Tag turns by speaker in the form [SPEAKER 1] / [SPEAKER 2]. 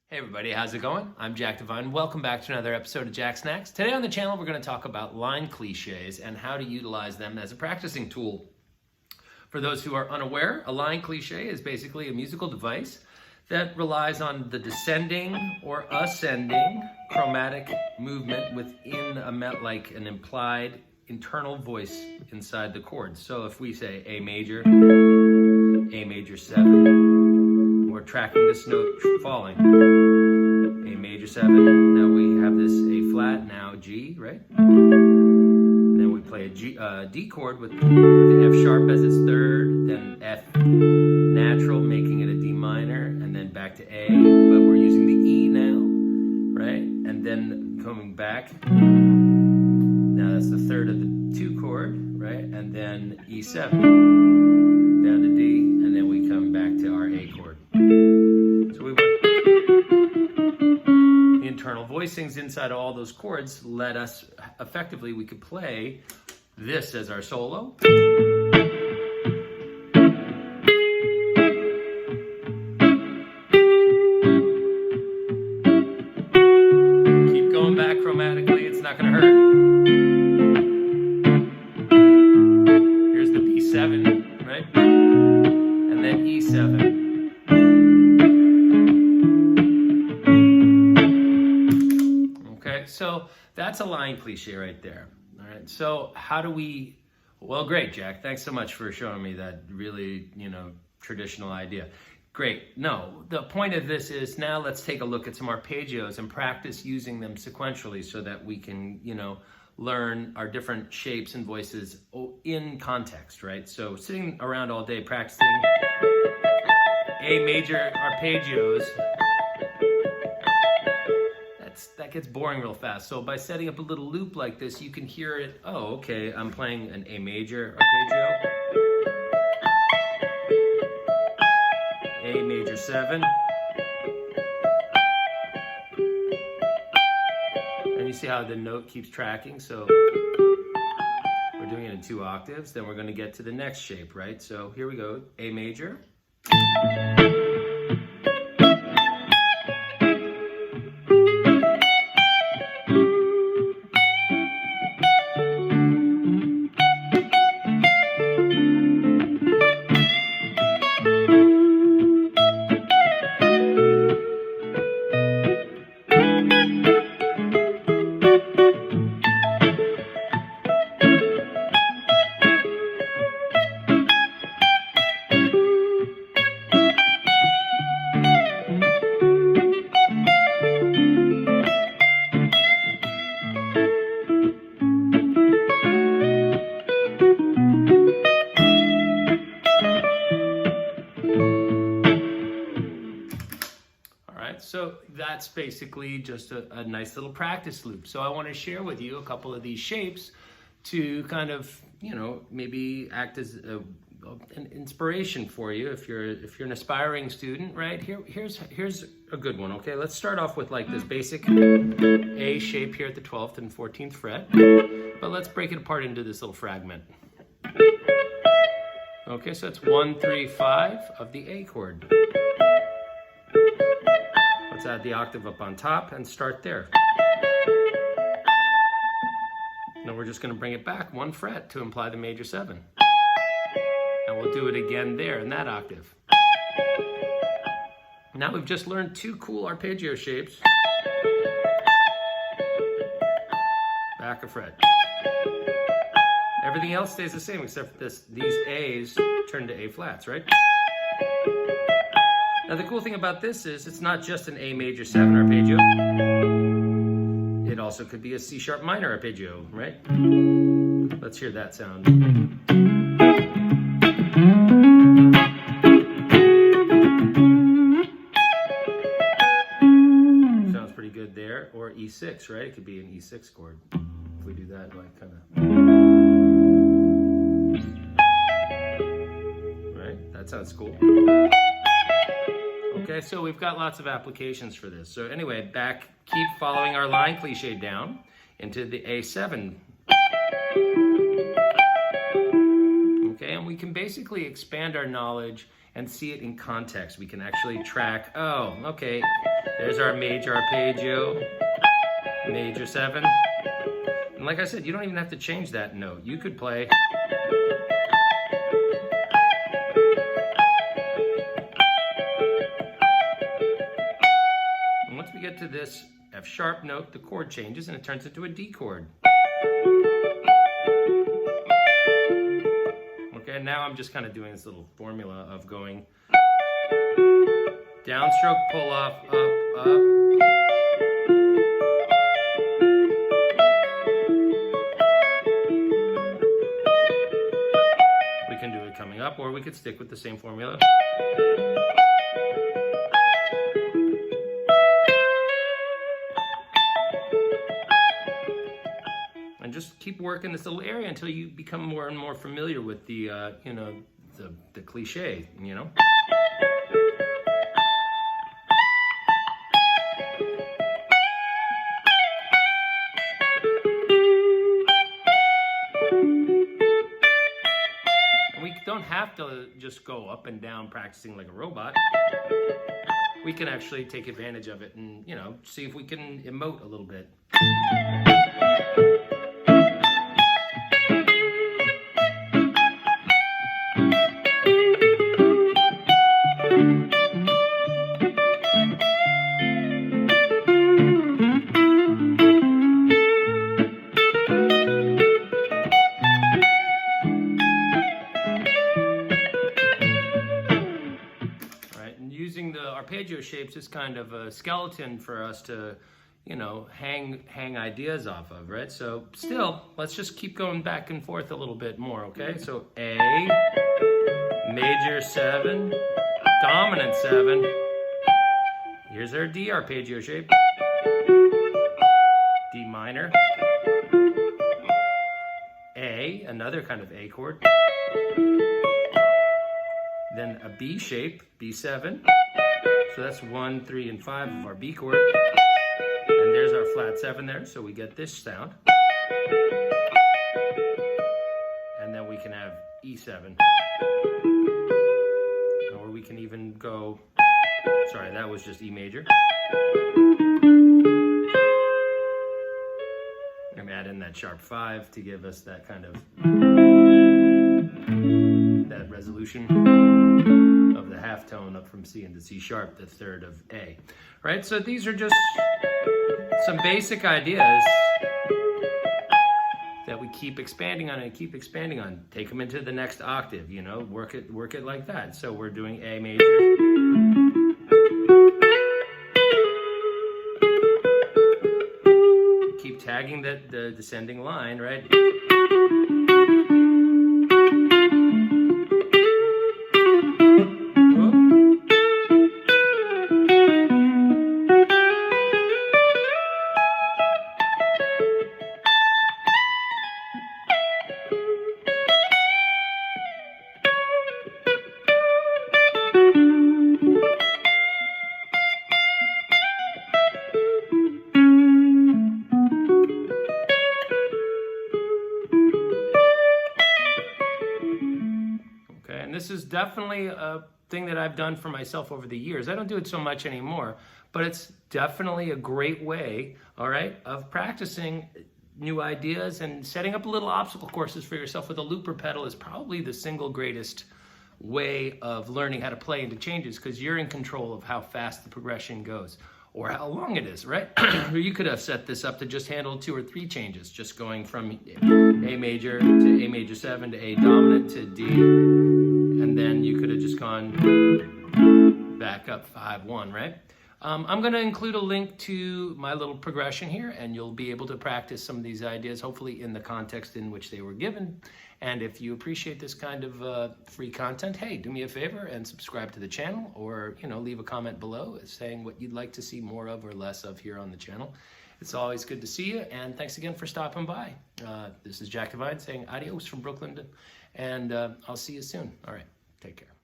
[SPEAKER 1] Hey everybody, how's it going? I'm Jack Devine. Welcome back to another episode of Jacksnax. Today on the channel, we're going to talk about line cliches and how to utilize them as a practicing tool. For those who are unaware, a line cliche is basically a musical device that relies on the descending or ascending chromatic movement within like an implied internal voice inside the chords. So if we say A major 7, we're tracking this note falling. A major 7, now we have this A flat, now G, right? Then we play a D chord with the F sharp as its third, then F natural, making it a D minor, and then back to A, but we're using the E now, right? And then coming back, now that's the third of the 2 chord, right? And then E7, down to D, and then we come back to our A chord. So we went. The internal voicings inside all those chords let us effectively, we could play this as our solo. Keep going back chromatically, it's not going to hurt. Here's the B7, right? And then E7. So that's a line cliche right there. All right. So how do we, well, great, Jack. Thanks so much for showing me that really, traditional idea. Great. No, the point of this is now let's take a look at some arpeggios and practice using them sequentially so that we can, learn our different shapes and voices in context, right? So sitting around all day practicing A major arpeggios, that gets boring real fast. So by setting up a little loop like this, you can hear it. Oh, okay, I'm playing an A major arpeggio. A major 7. And you see how the note keeps tracking. So we're doing it in 2 octaves. Then we're going to get to the next shape, right? So here we go. A major. So that's basically just a nice little practice loop. So I want to share with you a couple of these shapes to kind of, maybe act as an inspiration for you if you're an aspiring student, right? Here's a good one, okay? Let's start off with like this basic A shape here at the 12th and 14th fret, but let's break it apart into this little fragment. Okay, so it's 1, 3, 5 of the A chord. Let's add the octave up on top and start there. Now we're just going to bring it back 1 fret to imply the major 7. And we'll do it again there in that octave. Now we've just learned 2 cool arpeggio shapes. Back a fret. Everything else stays the same except for these A's turn to A flats, right? Now the cool thing about this is it's not just an A major 7 arpeggio. It also could be a C sharp minor arpeggio, right? Let's hear that sound. Sounds pretty good there. Or E6, right? It could be an E6 chord. If we do that, like kind of. Right? That sounds cool. Okay, so we've got lots of applications for this. So anyway, keep following our line cliche down into the A7. Okay, and we can basically expand our knowledge and see it in context. We can actually track, oh, okay, there's our major arpeggio, major 7. And like I said, you don't even have to change that note. You could play. And once we get to this F sharp note, the chord changes and it turns into a D chord. Okay, now I'm just kind of doing this little formula of going downstroke, pull off, up, up. We can do it coming up, or we could stick with the same formula. And just keep working this little area until you become more and more familiar with the, you know, the cliche, you know. And we don't have to just go up and down practicing like a robot. We can actually take advantage of it and, you know, see if we can emote a little bit. Using the arpeggio shapes is kind of a skeleton for us to, you know, hang ideas off of, right? So still, let's just keep going back and forth a little bit more, okay? So A, major 7, dominant 7. Here's our D arpeggio shape. D minor. A, another kind of A chord. Then a B shape, B7. So that's 1, 3, and 5 of our B chord. And there's our flat 7 there, so we get this sound. And then we can have E7. Or we can even go, sorry, that was just E major. I'm adding that sharp 5 to give us that kind of, that resolution of the half tone up from C into C sharp, the third of A. Right, so these are just some basic ideas that we keep expanding on and keep expanding on. Take them into the next octave, you know, work it like that. So we're doing A major. Keep tagging the descending line, right? And this is definitely a thing that I've done for myself over the years. I don't do it so much anymore, but it's definitely a great way, all right, of practicing new ideas and setting up little obstacle courses for yourself with a looper pedal is probably the single greatest way of learning how to play into changes, because you're in control of how fast the progression goes or how long it is, right? Or you could have set this up to just handle 2 or 3 changes, just going from A major to A major 7 to A dominant to D. And then you could have just gone back up 5-1, right? I'm going to include a link to my little progression here, and you'll be able to practice some of these ideas, hopefully in the context in which they were given. And if you appreciate this kind of free content, hey, do me a favor and subscribe to the channel, or, you know, leave a comment below saying what you'd like to see more of or less of here on the channel. It's always good to see you, and thanks again for stopping by. This is Jack Divine saying adios from Brooklyn, and I'll see you soon. All right, take care.